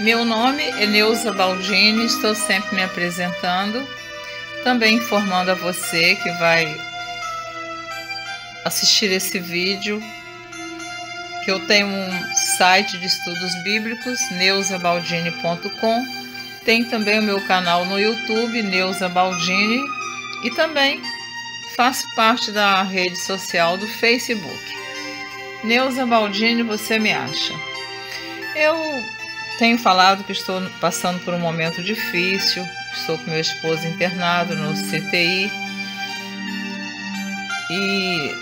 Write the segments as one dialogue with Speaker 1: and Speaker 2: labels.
Speaker 1: Meu nome é Neuza Baldini, estou sempre me apresentando, também informando a você que vai assistir esse vídeo, que eu tenho um site de estudos bíblicos, neuzabaldini.com, tem também o meu canal no YouTube, Neuza Baldini, e também faço parte da rede social do Facebook. Neuza Baldini, você me acha. Eu tenho falado que estou passando por um momento difícil, estou com meu esposo internado no CTI e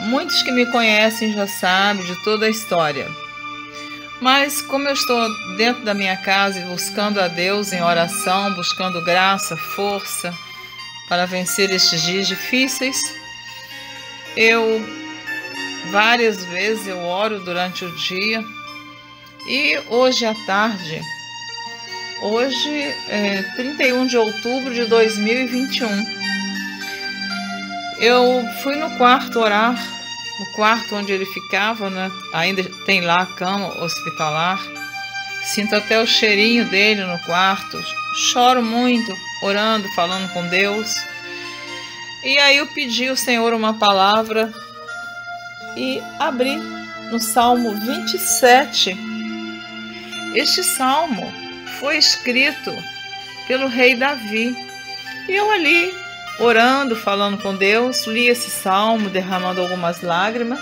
Speaker 1: muitos que me conhecem já sabem de toda a história. Mas como eu estou dentro da minha casa e buscando a Deus em oração, buscando graça, força para vencer estes dias difíceis, várias vezes eu oro durante o dia. E hoje à tarde, hoje é 31 de outubro de 2021, eu fui no quarto orar, no quarto onde ele ficava, né? Ainda tem lá a cama hospitalar, sinto até o cheirinho dele no quarto, choro muito, orando, falando com Deus. E aí eu pedi ao Senhor uma palavra e abri no Salmo 27. Este salmo foi escrito pelo rei Davi. E eu ali, orando, falando com Deus, li esse salmo, derramando algumas lágrimas.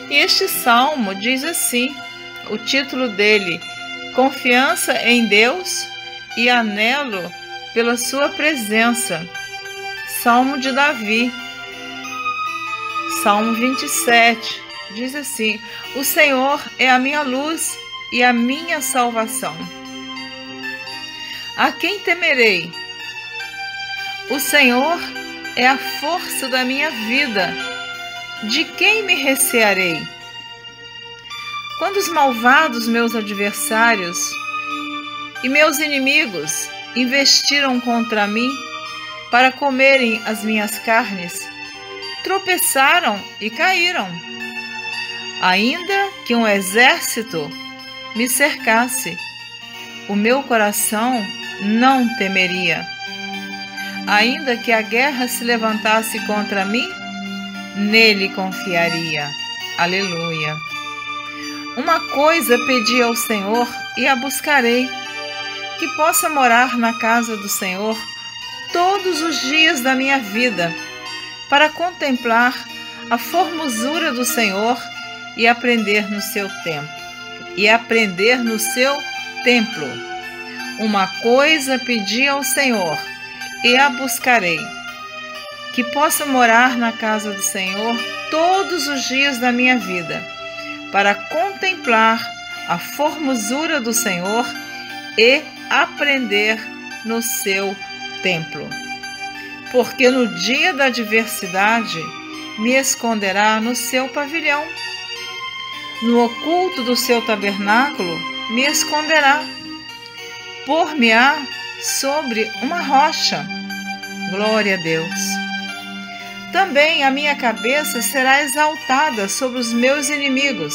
Speaker 1: E este salmo diz assim, o título dele, Confiança em Deus e Anelo pela Sua Presença. Salmo de Davi. Salmo 27, diz assim, o Senhor é a minha luz e a minha salvação. A quem temerei? O Senhor é a força da minha vida. De quem me recearei? Quando os malvados, meus adversários e meus inimigos investiram contra mim para comerem as minhas carnes, tropeçaram e caíram. Ainda que um exército me cercasse, o meu coração não temeria. Ainda que a guerra se levantasse contra mim, nele confiaria. Aleluia. Uma coisa pedi ao Senhor e a buscarei, que possa morar na casa do Senhor todos os dias da minha vida, para contemplar a formosura do Senhor e aprender no seu templo. Uma coisa pedi ao Senhor e a buscarei, que possa morar na casa do Senhor todos os dias da minha vida, para contemplar a formosura do Senhor e aprender no seu templo. Porque no dia da adversidade me esconderá no seu pavilhão. No oculto do seu tabernáculo me esconderá. Por-me-á sobre uma rocha. Glória a Deus. Também a minha cabeça será exaltada sobre os meus inimigos,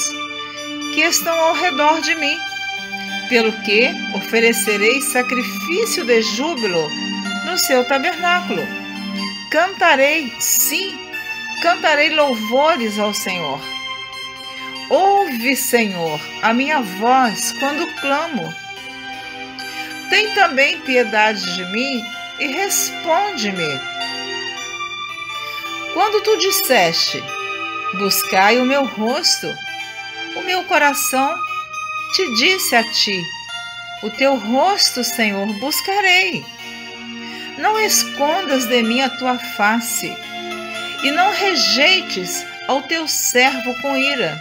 Speaker 1: que estão ao redor de mim. Pelo que oferecerei sacrifício de júbilo no seu tabernáculo. Cantarei, sim, cantarei louvores ao Senhor. Ouve, Senhor, a minha voz quando clamo. Tem também piedade de mim e responde-me. Quando tu disseste, buscai o meu rosto, o meu coração te disse a ti, o teu rosto, Senhor, buscarei. Não escondas de mim a tua face, e não rejeites ao teu servo com ira.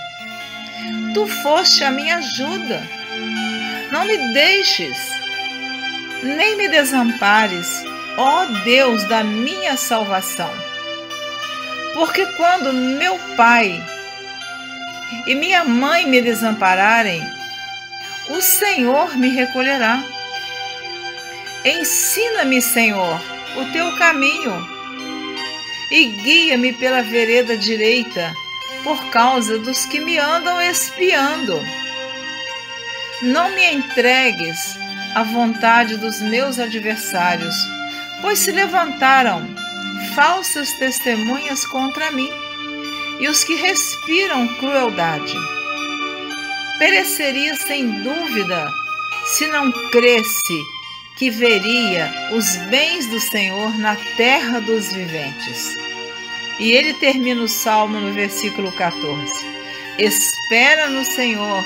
Speaker 1: Tu foste a minha ajuda. Não me deixes, nem me desampares, ó Deus da minha salvação. Porque quando meu pai e minha mãe me desampararem, o Senhor me recolherá. Ensina-me, Senhor, o teu caminho e guia-me pela vereda direita, por causa dos que me andam espiando. não me entregues à vontade dos meus adversários, pois se levantaram falsas testemunhas contra mim, e os que respiram crueldade. Pereceria sem dúvida se não cresse que veria os bens do Senhor na terra dos viventes. E ele termina o salmo no versículo 14. Espera no Senhor,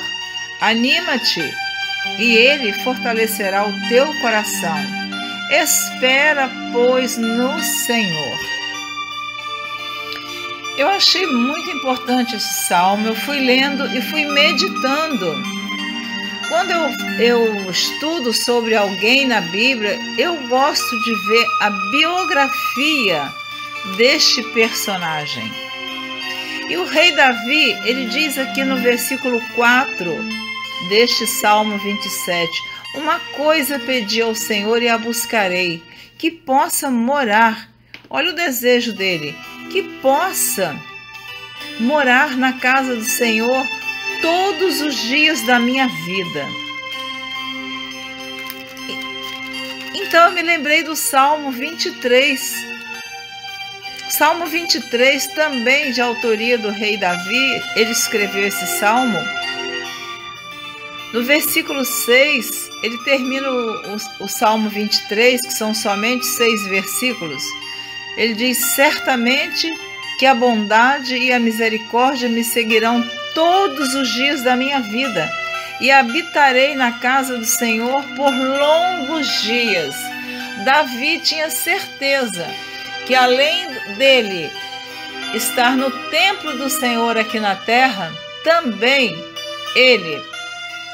Speaker 1: anima-te, e ele fortalecerá o teu coração. Espera, pois, no Senhor. Eu achei muito importante esse salmo, eu fui lendo e fui meditando. Quando eu estudo sobre alguém na Bíblia, eu gosto de ver a biografia deste personagem. E o rei Davi, ele diz aqui no versículo 4 deste Salmo 27, uma coisa pedi ao Senhor e a buscarei, que possa morar, olha o desejo dele, que possa morar na casa do Senhor todos os dias da minha vida. Então eu me lembrei do Salmo 23. O Salmo 23, também de autoria do rei Davi, ele escreveu esse salmo. No versículo 6, ele termina o Salmo 23, que são somente 6 versículos. Ele diz: certamente que a bondade e a misericórdia me seguirão todos os dias da minha vida, e habitarei na casa do Senhor por longos dias. Davi tinha certeza que além dele estar no templo do Senhor aqui na terra, também ele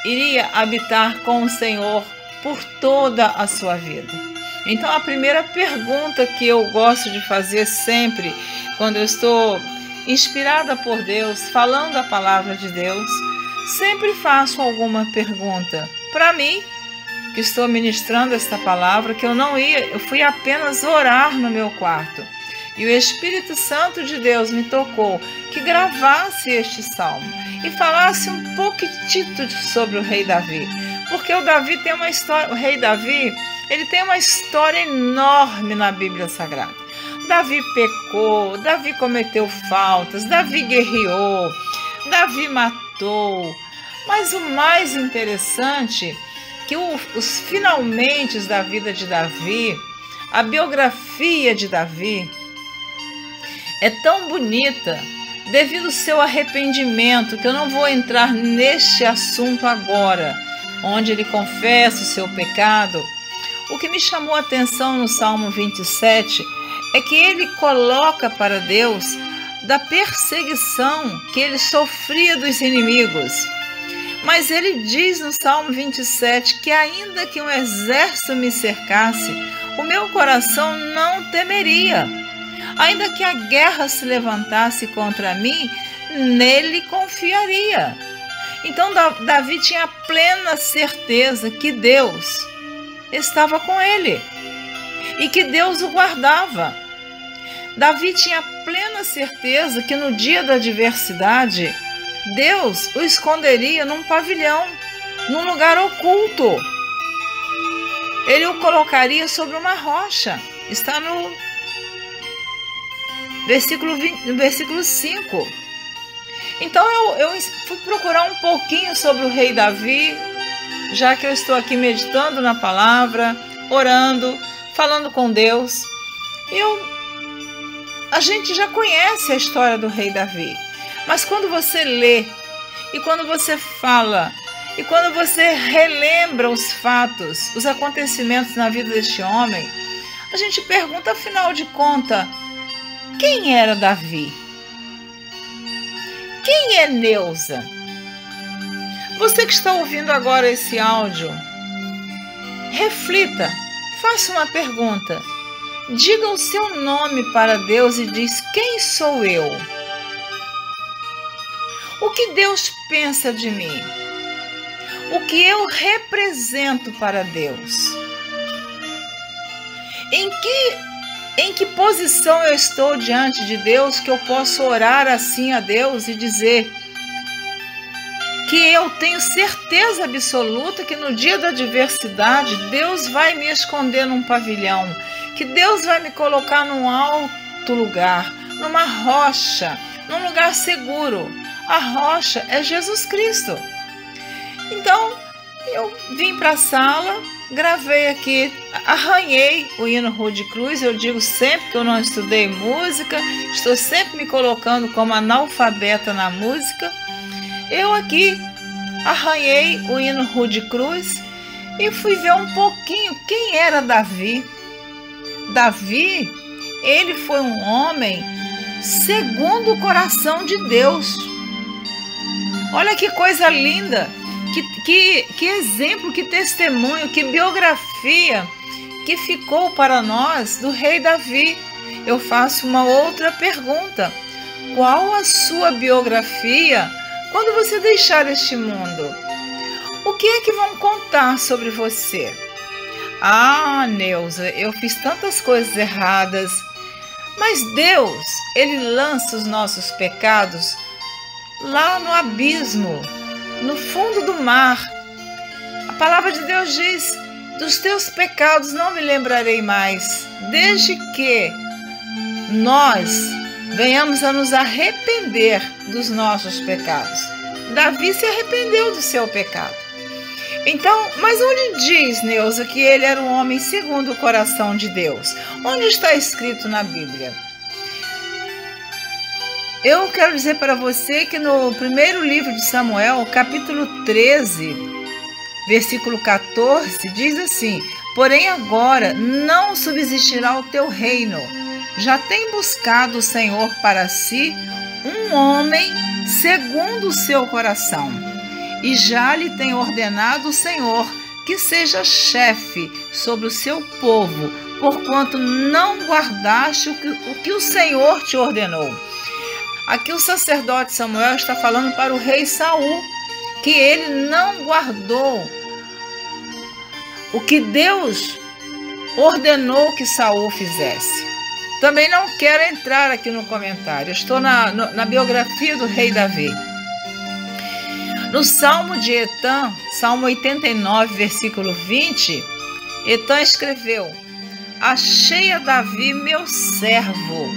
Speaker 1: iria habitar com o Senhor por toda a sua vida. Então a primeira pergunta que eu gosto de fazer sempre, quando eu estou inspirada por Deus, falando a palavra de Deus, sempre faço alguma pergunta para mim, que estou ministrando esta palavra, que eu fui apenas orar no meu quarto. E o Espírito Santo de Deus me tocou que gravasse este salmo e falasse um pouquinho sobre o rei Davi. Porque o Davi tem uma história, o rei Davi, ele tem uma história enorme na Bíblia Sagrada. Davi pecou, Davi cometeu faltas, Davi guerreou, Davi matou. Mas o mais interessante que os finalmente da vida de Davi, a biografia de Davi, é tão bonita devido ao seu arrependimento, que eu não vou entrar neste assunto agora, onde ele confessa o seu pecado. O que me chamou a atenção no Salmo 27 é que ele coloca para Deus da perseguição que ele sofria dos inimigos. Mas ele diz no Salmo 27 que ainda que um exército me cercasse, o meu coração não temeria. Ainda que a guerra se levantasse contra mim, nele confiaria. Então Davi tinha plena certeza que Deus estava com ele e que Deus o guardava. Davi tinha plena certeza que no dia da adversidade, Deus o esconderia num pavilhão, num lugar oculto. Ele o colocaria sobre uma rocha. Está no versículo 5. Então eu fui procurar um pouquinho sobre o rei Davi, já que eu estou aqui meditando na palavra, orando, falando com Deus. A gente já conhece a história do rei Davi. Mas quando você lê, e quando você fala, e quando você relembra os fatos, os acontecimentos na vida deste homem, a gente pergunta, afinal de contas, quem era Davi? Quem é Neuza? Você que está ouvindo agora esse áudio, reflita, faça uma pergunta. Diga o seu nome para Deus e diz: quem sou eu? O que Deus pensa de mim? O que eu represento para Deus? Em que posição eu estou diante de Deus que eu posso orar assim a Deus e dizer: que eu tenho certeza absoluta que no dia da adversidade Deus vai me esconder num pavilhão, que Deus vai me colocar num alto lugar, numa rocha, num lugar seguro. A rocha é Jesus Cristo. Então, eu vim para a sala, gravei aqui, arranhei o hino Rude Cruz. Eu digo sempre que eu não estudei música, estou sempre me colocando como analfabeta na música. Eu aqui arranhei o hino Rude Cruz e fui ver um pouquinho quem era Davi. Davi, ele foi um homem segundo o coração de Deus. Olha que coisa linda, que exemplo, que testemunho, que biografia que ficou para nós do rei Davi. Eu faço uma outra pergunta: qual a sua biografia quando você deixar este mundo? O que é que vão contar sobre você? Ah, Neuza, eu fiz tantas coisas erradas. Mas Deus, Ele lança os nossos pecados lá no abismo, no fundo do mar. A palavra de Deus diz: dos teus pecados não me lembrarei mais, desde que nós venhamos a nos arrepender dos nossos pecados. Davi se arrependeu do seu pecado. Então, mas onde diz, Neuza, que ele era um homem segundo o coração de Deus? Onde está escrito na Bíblia? Eu quero dizer para você que no primeiro livro de Samuel, capítulo 13, versículo 14, diz assim: porém agora não subsistirá o teu reino. Já tem buscado o Senhor para si um homem segundo o seu coração. E já lhe tem ordenado o Senhor que seja chefe sobre o seu povo, porquanto não guardaste o que o Senhor te ordenou. Aqui o sacerdote Samuel está falando para o rei Saul, que ele não guardou o que Deus ordenou que Saul fizesse. Também não quero entrar aqui no comentário, estou na biografia do rei Davi. No Salmo de Etã, Salmo 89, versículo 20, Etã escreveu: achei a Davi meu servo,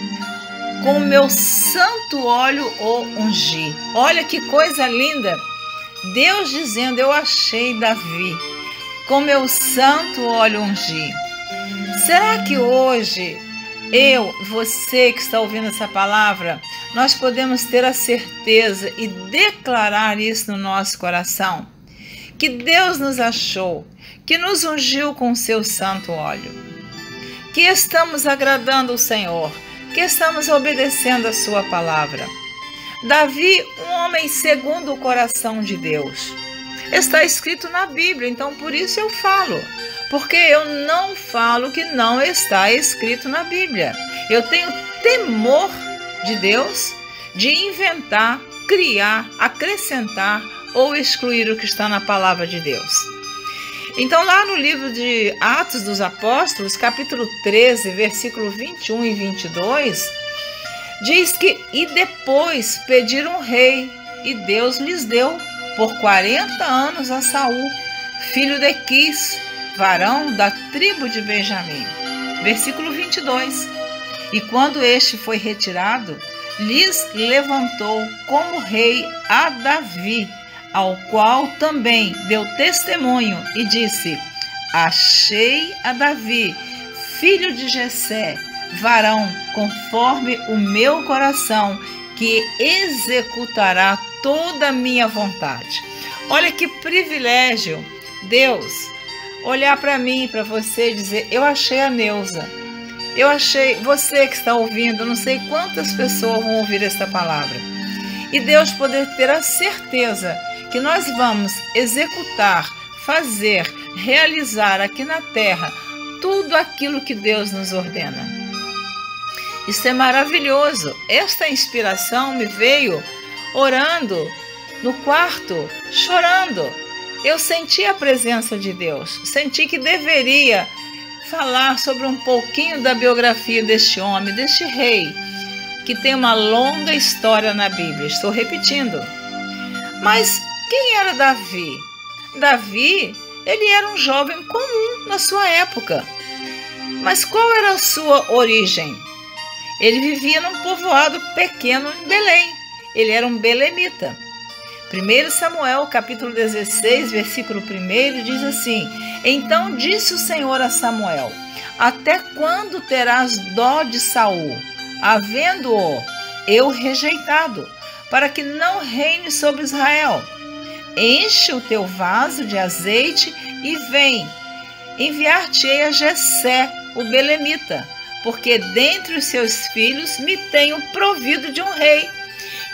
Speaker 1: com meu santo óleo o ungi. Olha que coisa linda! Deus dizendo: eu achei Davi, com meu santo óleo ungi. Será que hoje, você que está ouvindo essa palavra, nós podemos ter a certeza e declarar isso no nosso coração? Que Deus nos achou, que nos ungiu com o seu santo óleo, que estamos agradando o Senhor, que estamos obedecendo a sua palavra. Davi, um homem segundo o coração de Deus. Está escrito na Bíblia, então por isso eu falo. Porque eu não falo que não está escrito na Bíblia. Eu tenho temor de Deus de inventar, criar, acrescentar ou excluir o que está na palavra de Deus. Então lá no livro de Atos dos Apóstolos, capítulo 13, versículo 21 e 22, diz que e depois pediram rei, e Deus lhes deu por 40 anos a Saul, filho de Quis, varão da tribo de Benjamim. Versículo 22. E quando este foi retirado, lhes levantou como rei a Davi, ao qual também deu testemunho e disse: achei a Davi, filho de Jessé, varão conforme o meu coração, que executará toda a minha vontade. Olha que privilégio, Deus, olhar para mim e para você e dizer: eu achei a Neuza, eu achei você que está ouvindo, não sei quantas pessoas vão ouvir esta palavra. E Deus poder ter a certeza que nós vamos executar, fazer, realizar aqui na terra tudo aquilo que Deus nos ordena. Isso é maravilhoso. Esta inspiração me veio orando no quarto, chorando. Eu senti a presença de Deus, senti que deveria falar sobre um pouquinho da biografia deste homem, deste rei, que tem uma longa história na Bíblia. Estou repetindo. Mas Quem era Davi? Davi, ele era um jovem comum na sua época. Mas qual era a sua origem? Ele vivia num povoado pequeno em Belém. Ele era um belemita. 1 Samuel, capítulo 16, versículo 1, diz assim: Então disse o Senhor a Samuel: Até quando terás dó de Saul, havendo-o eu rejeitado, para que não reine sobre Israel? Enche o teu vaso de azeite e vem. Enviar-te-ei a Jessé, o belemita, porque dentre os seus filhos me tenho provido de um rei.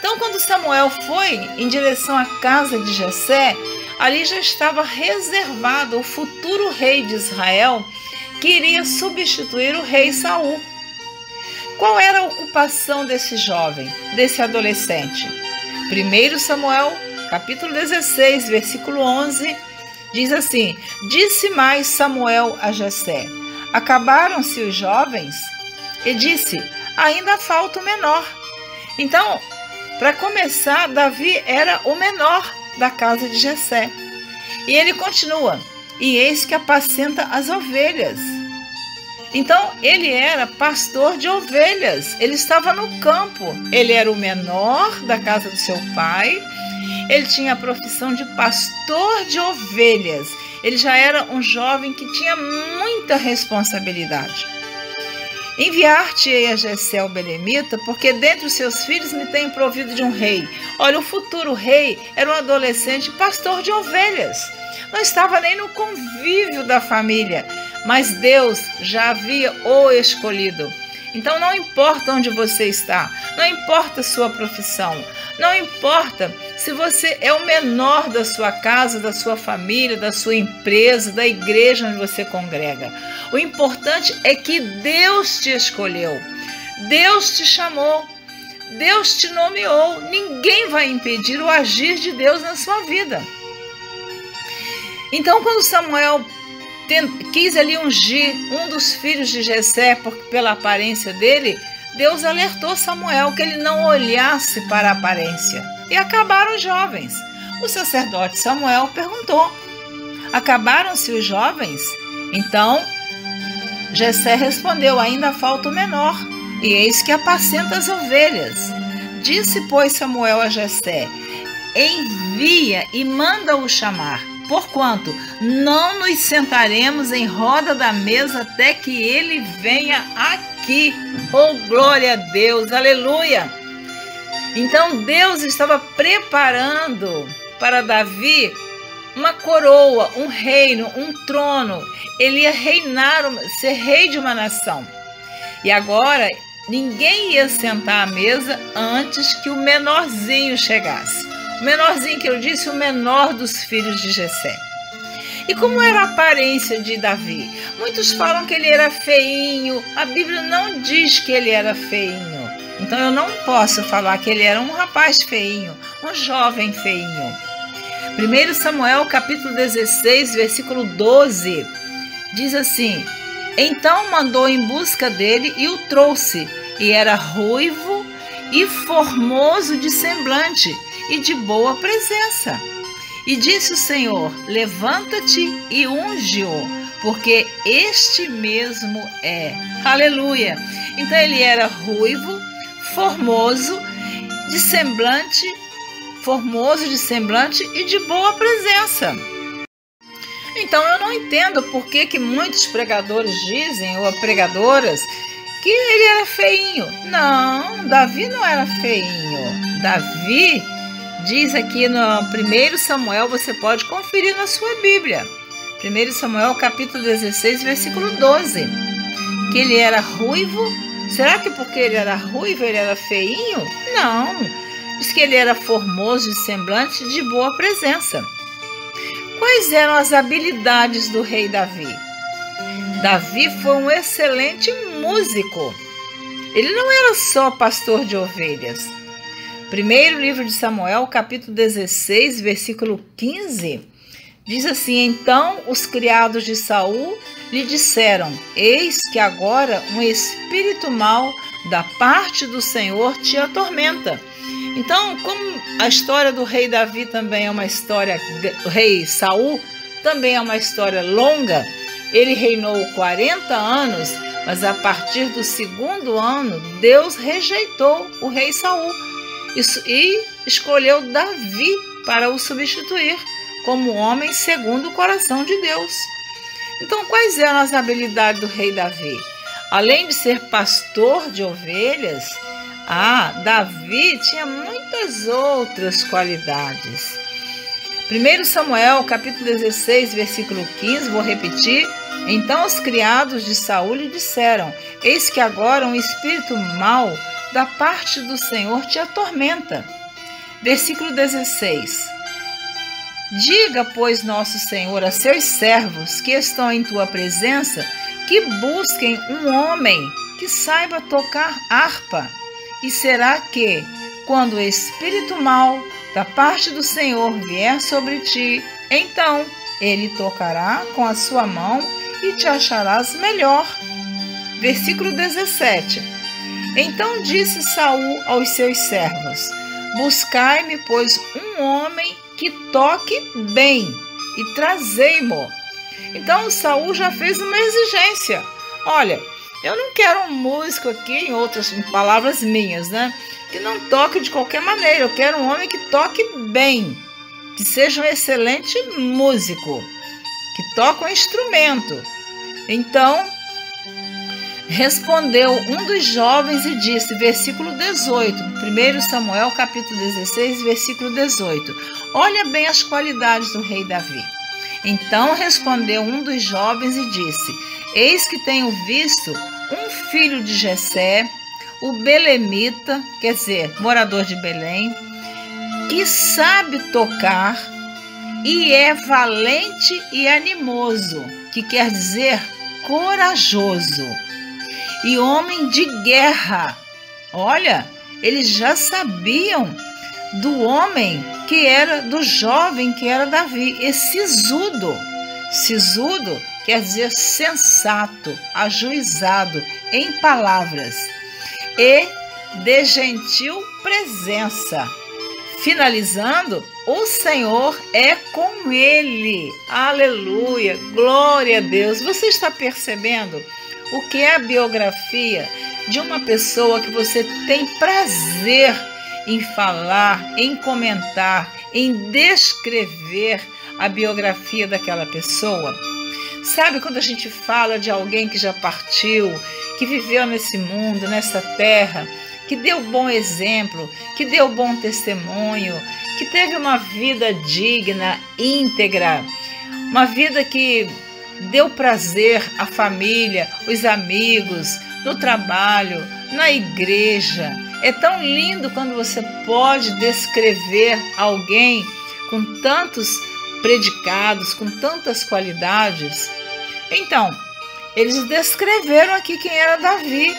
Speaker 1: Então, quando Samuel foi em direção à casa de Jessé, ali já estava reservado o futuro rei de Israel, que iria substituir o rei Saul. Qual era a ocupação desse jovem, desse adolescente? 1 Samuel, capítulo 16, versículo 11, diz assim: Disse mais Samuel a Jessé: Acabaram-se os jovens? E disse: Ainda falta o menor. Então, para começar, Davi era o menor da casa de Jessé. E ele continua: E eis que apacenta as ovelhas. Então, ele era pastor de ovelhas. Ele estava no campo. Ele era o menor da casa do seu pai. Ele tinha a profissão de pastor de ovelhas. Ele já era um jovem que tinha muita responsabilidade. Enviar-te-ei a Jessé o belemita, porque dentre os seus filhos me tenho provido de um rei. Olha, o futuro rei era um adolescente pastor de ovelhas. Não estava nem no convívio da família, mas Deus já havia o escolhido. Então não importa onde você está, não importa a sua profissão, não importa se você é o menor da sua casa, da sua família, da sua empresa, da igreja onde você congrega. O importante é que Deus te escolheu, Deus te chamou, Deus te nomeou. Ninguém vai impedir o agir de Deus na sua vida. Então, quando Samuel quis ali ungir um dos filhos de Jessé pela aparência dele, Deus alertou Samuel que ele não olhasse para a aparência. E acabaram os jovens. O sacerdote Samuel perguntou: Acabaram-se os jovens? Então Jessé respondeu: Ainda falta o menor, e eis que apacenta as ovelhas. Disse, pois, Samuel a Jessé: Envia e manda-o chamar, porquanto não nos sentaremos em roda da mesa até que ele venha aqui. Oh, glória a Deus, aleluia! Então Deus estava preparando para Davi uma coroa, um reino, um trono. Ele ia reinar, ser rei de uma nação. E agora ninguém ia sentar à mesa antes que o menorzinho chegasse. O menorzinho que eu disse, o menor dos filhos de Jessé. E como era a aparência de Davi? Muitos falam que ele era feinho. A Bíblia não diz que ele era feinho. Então eu não posso falar que ele era um rapaz feinho, um jovem feinho. 1 Samuel capítulo 16, versículo 12, diz assim: Então mandou em busca dele e o trouxe, e era ruivo e formoso de semblante e de boa presença. E disse o Senhor: Levanta-te e unge-o, porque este mesmo é. Aleluia! Então ele era ruivo, formoso de semblante e de boa presença. Então eu não entendo por que muitos pregadores dizem, ou pregadoras, que ele era feinho. Não, Davi não era feinho. Davi diz aqui no 1 Samuel, você pode conferir na sua Bíblia, 1 Samuel capítulo 16, versículo 12, que ele era ruivo. Será que porque ele era ruivo ele era feinho? Não, diz que ele era formoso de semblante e de boa presença. Quais eram as habilidades do rei Davi? Davi foi um excelente músico. Ele não era só pastor de ovelhas. Primeiro livro de Samuel, capítulo 16, versículo 15, diz assim: Então os criados de Saul lhe disseram: Eis que agora um espírito mau da parte do Senhor te atormenta. Então, como a história do rei Davi também é uma história, o rei Saul também é uma história longa, ele reinou 40 anos, mas a partir do 2º ano, Deus rejeitou o rei Saul e escolheu Davi para o substituir como homem segundo o coração de Deus. Então, quais eram as habilidades do rei Davi? Além de ser pastor de ovelhas, Davi tinha muitas outras qualidades. 1 Samuel, capítulo 16, versículo 15, vou repetir. Então os criados de Saul lhe disseram: eis que agora um espírito mau da parte do Senhor te atormenta. Versículo 16. Diga, pois, nosso Senhor a seus servos que estão em tua presença, que busquem um homem que saiba tocar harpa. E será que, quando o espírito mau da parte do Senhor vier sobre ti, então ele tocará com a sua mão e te acharás melhor. Versículo 17. Então disse Saul aos seus servos: buscai-me, pois, um homem que toque bem, e trazei-mo. Então Saul já fez uma exigência. Olha, eu não quero um músico aqui, em palavras minhas, né? Que não toque de qualquer maneira. Eu quero um homem que toque bem, que seja um excelente músico, que toque um instrumento. Então, respondeu um dos jovens e disse, versículo 18, 1 Samuel, capítulo 16, versículo 18. Olha bem as qualidades do rei Davi. Então respondeu um dos jovens e disse: eis que tenho visto um filho de Jessé, o belemita, quer dizer, morador de Belém, que sabe tocar e é valente e animoso, que quer dizer corajoso, e homem de guerra. Olha, eles já sabiam do homem que era, do jovem que era Davi, e sisudo. Sisudo quer dizer sensato, ajuizado em palavras, e de gentil presença. Finalizando, o Senhor é com ele. Aleluia, glória a Deus. Você está percebendo o que é a biografia de uma pessoa que você tem prazer em falar, em comentar, em descrever a biografia daquela pessoa? Sabe quando a gente fala de alguém que já partiu, que viveu nesse mundo, nessa terra, que deu bom exemplo, que deu bom testemunho, que teve uma vida digna, íntegra, uma vida que deu prazer à família, os amigos, no trabalho, na igreja. É tão lindo quando você pode descrever alguém com tantos predicados, com tantas qualidades. Então, eles descreveram aqui quem era Davi.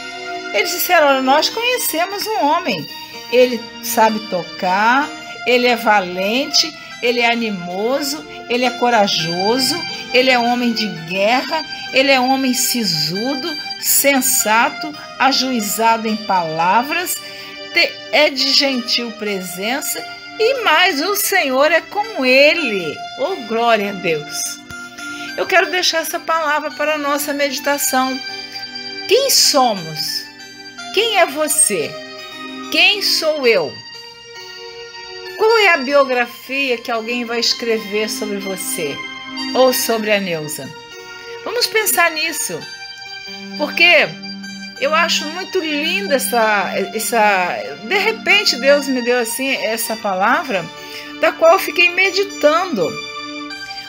Speaker 1: Eles disseram, olha, nós conhecemos um homem, ele sabe tocar, ele é valente, ele é animoso, ele é corajoso, ele é homem de guerra, ele é homem sisudo, sensato, ajuizado em palavras, é de gentil presença, e mais, o Senhor é com ele. Oh, glória a Deus! Eu quero deixar essa palavra para a nossa meditação. Quem somos? Quem é você? Quem sou eu? Qual é a biografia que alguém vai escrever sobre você ou sobre a Neuza? Vamos pensar nisso, porque eu acho muito linda essa... De repente Deus me deu assim essa palavra, da qual eu fiquei meditando.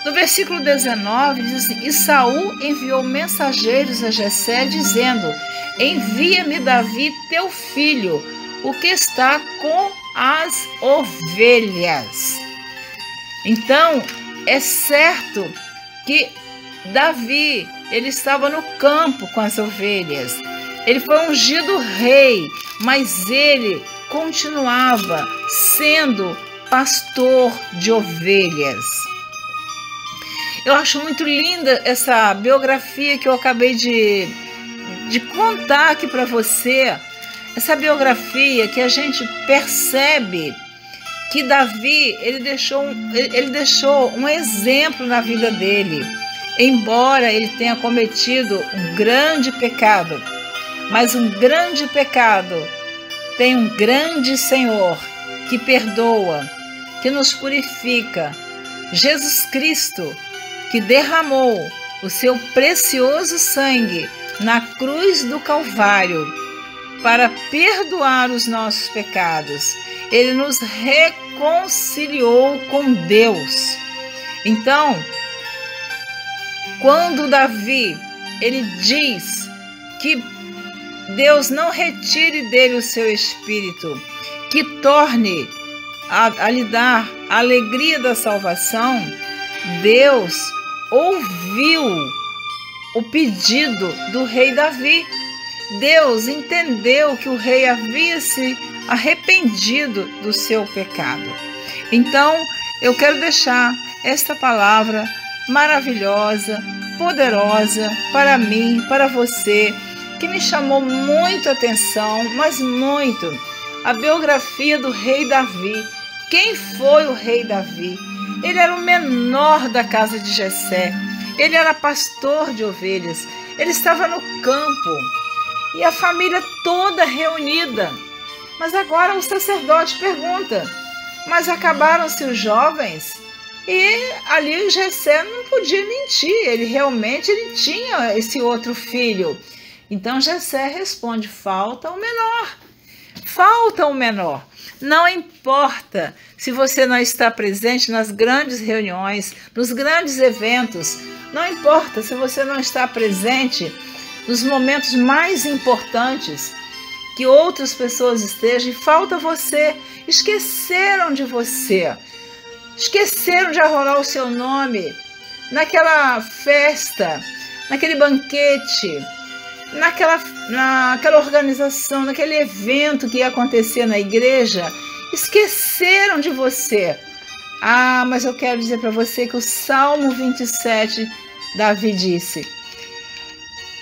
Speaker 1: No versículo 19 diz assim, e Saul enviou mensageiros a Jessé dizendo, envia-me Davi teu filho, o que está com as ovelhas. Então, é certo que Davi, ele estava no campo com as ovelhas. Ele foi ungido rei, mas ele continuava sendo pastor de ovelhas. Eu acho muito linda essa biografia que eu acabei de contar aqui para você. essa biografia que a gente percebe que Davi, ele deixou um exemplo na vida dele. Embora ele tenha cometido um grande pecado, mas um grande pecado tem um grande Senhor que perdoa, que nos purifica. Jesus Cristo, que derramou o seu precioso sangue na cruz do Calvário para perdoar os nossos pecados. Ele nos reconciliou com Deus. Então, quando Davi, ele diz que Deus não retire dele o seu espírito, que torne a lhe dar a alegria da salvação, Deus ouviu o pedido do rei Davi. Deus entendeu que o rei havia se arrependido do seu pecado. Então, eu quero deixar esta palavra maravilhosa, poderosa para mim, para você, que me chamou muito a atenção, mas muito, a biografia do rei Davi. Quem foi o rei Davi? Ele era o menor da casa de Jessé. Ele era pastor de ovelhas. Ele estava no campo e a família toda reunida. Mas agora o sacerdote pergunta: mas acabaram-se os jovens? E ali o Jessé não podia mentir. Ele tinha esse outro filho. Então Jessé responde: falta o menor. Falta o menor. Não importa se você não está presente nas grandes reuniões, nos grandes eventos. Não importa se você não está presente nos momentos mais importantes, que outras pessoas estejam, e falta você. Esqueceram de você. Esqueceram de arrolar o seu nome naquela festa, naquele banquete, naquela organização, naquele evento que ia acontecer na igreja. Esqueceram de você. Ah, mas eu quero dizer para você que o Salmo 27, Davi disse: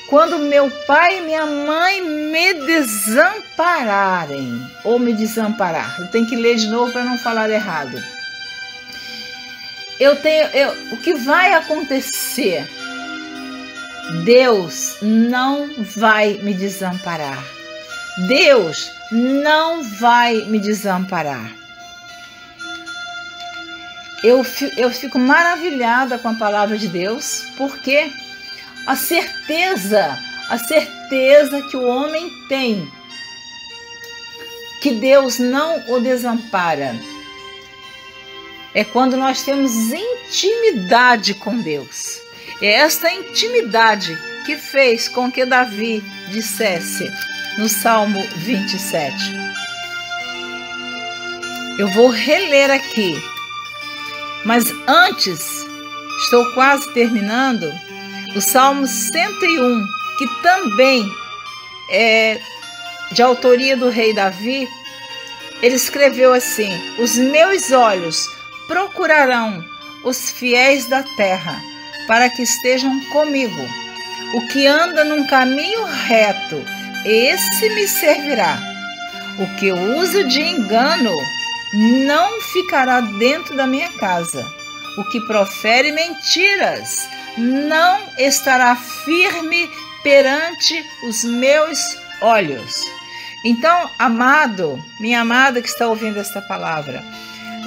Speaker 1: quando meu pai e minha mãe me desampararem, ou me desamparar, eu tenho que ler de novo para não falar errado. O que vai acontecer? Deus não vai me desamparar. Deus não vai me desamparar. Eu fico maravilhada com a palavra de Deus, porque a certeza que o homem tem que Deus não o desampara é quando nós temos intimidade com Deus. É esta intimidade que fez com que Davi dissesse no Salmo 27. Eu vou reler aqui, mas antes, estou quase terminando, o Salmo 101, que também é de autoria do rei Davi. Ele escreveu assim: os meus olhos procurarão os fiéis da terra, para que estejam comigo. O que anda num caminho reto, esse me servirá. O que usa de engano não ficará dentro da minha casa. O que profere mentiras não estará firme perante os meus olhos. Então, amado, minha amada que está ouvindo esta palavra,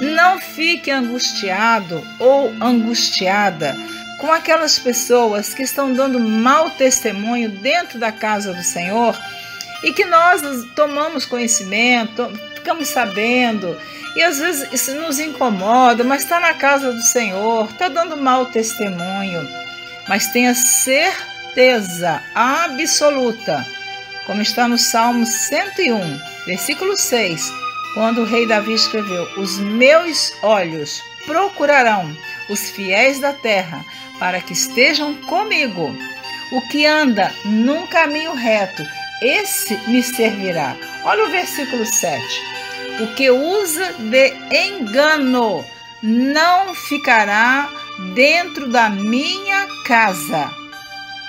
Speaker 1: não fique angustiado ou angustiada com aquelas pessoas que estão dando mau testemunho dentro da casa do Senhor e que nós tomamos conhecimento, ficamos sabendo, e às vezes isso nos incomoda, mas está na casa do Senhor, está dando mau testemunho. Mas tenha certeza absoluta, como está no Salmo 101, versículo 6, quando o rei Davi escreveu: os meus olhos procurarão os fiéis da terra, para que estejam comigo. O que anda num caminho reto, esse me servirá. Olha o versículo 7. O que usa de engano não ficará dentro da minha casa.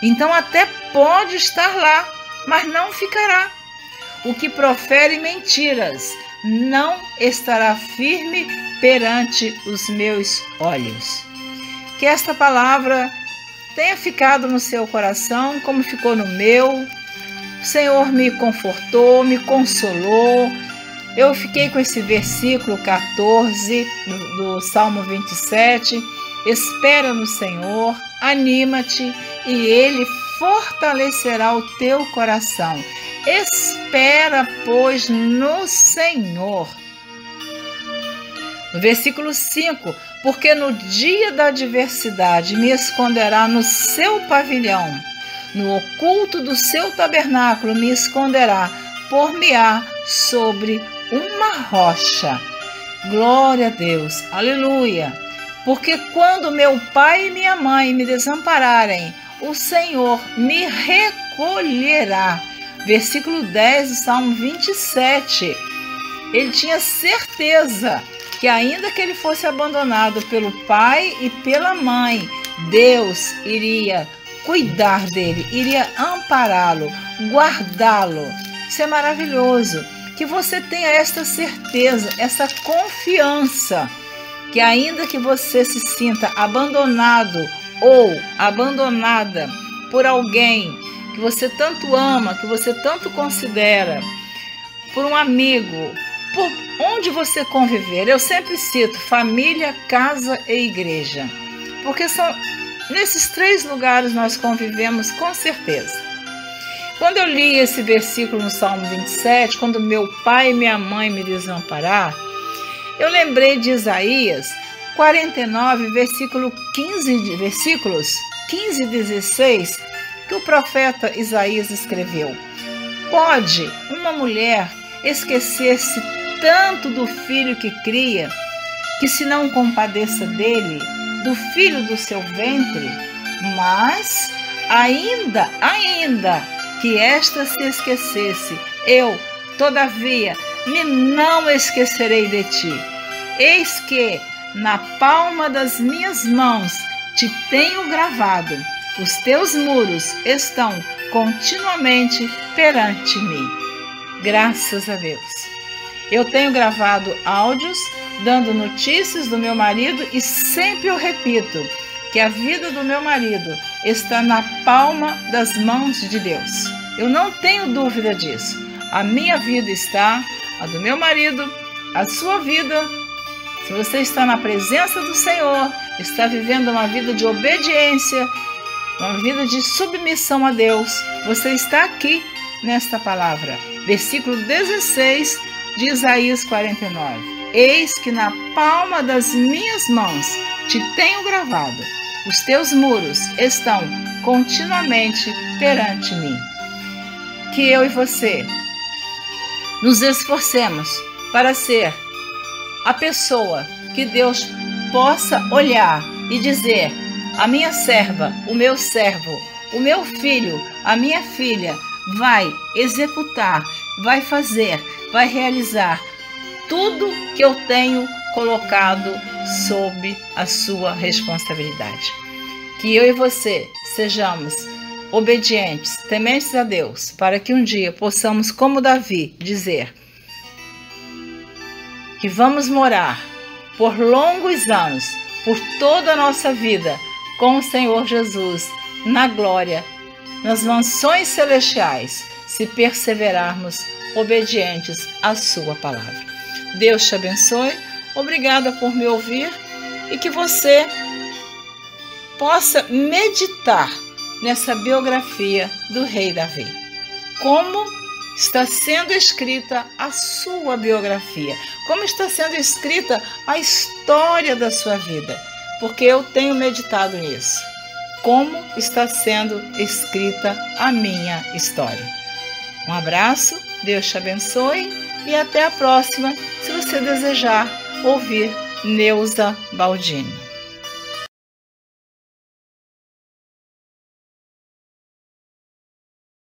Speaker 1: Então até pode estar lá, mas não ficará. O que profere mentiras não estará firme perante os meus olhos. Que esta palavra tenha ficado no seu coração, como ficou no meu. O Senhor me confortou, me consolou. Eu fiquei com esse versículo 14 do Salmo 27. Espera no Senhor, anima-te e Ele fortalecerá o teu coração. Espera, pois, no Senhor. No versículo 5, porque no dia da adversidade me esconderá no seu pavilhão, no oculto do seu tabernáculo me esconderá, por-me-á sobre uma rocha. Glória a Deus, aleluia. Porque quando meu pai e minha mãe me desampararem, o Senhor me recolherá. Versículo 10 do Salmo 27. Ele tinha certeza que ainda que ele fosse abandonado pelo pai e pela mãe, Deus iria cuidar dele, iria ampará-lo, guardá-lo. Isso é maravilhoso. Que você tenha esta certeza, essa confiança, que ainda que você se sinta abandonado ou abandonada por alguém que você tanto ama, que você tanto considera, por um amigo, por onde você conviver. Eu sempre cito família, casa e igreja, porque são nesses 3 lugares nós convivemos com certeza. Quando eu li esse versículo no Salmo 27, quando meu pai e minha mãe me desamparar, eu lembrei de Isaías 49, versículos 15 e 16, que o profeta Isaías escreveu. Pode uma mulher esquecer-se tanto do filho que cria, que se não compadeça dele, do filho do seu ventre? Mas, ainda que esta se esquecesse, eu, todavia, me não esquecerei de ti. Eis que na palma das minhas mãos te tenho gravado, os teus muros estão continuamente perante mim. Graças a Deus. Eu tenho gravado áudios dando notícias do meu marido e sempre eu repito que a vida do meu marido está na palma das mãos de Deus. Eu não tenho dúvida disso. A minha vida está, a do meu marido, a sua vida. Se você está na presença do Senhor, está vivendo uma vida de obediência, uma vida de submissão a Deus, você está aqui nesta palavra. Versículo 16 de Isaías 49. Eis que na palma das minhas mãos te tenho gravado. Os teus muros estão continuamente perante mim. Que eu e você nos esforcemos para ser a pessoa que Deus possa olhar e dizer: a minha serva, o meu servo, o meu filho, a minha filha vai executar, vai fazer, vai realizar tudo que eu tenho colocado sob a sua responsabilidade. Que eu e você sejamos obedientes, tementes a Deus, para que um dia possamos, como Davi, dizer que vamos morar por longos anos, por toda a nossa vida, com o Senhor Jesus, na glória, nas mansões celestiais, se perseverarmos obedientes à sua palavra. Deus te abençoe. Obrigada por me ouvir e que você possa meditar nessa biografia do rei Davi. Como está sendo escrita a sua biografia? Como está sendo escrita a história da sua vida? Porque eu tenho meditado nisso. Como está sendo escrita a minha história? Um abraço, Deus te abençoe e até a próxima, se você desejar ouvir Neuza Baldini.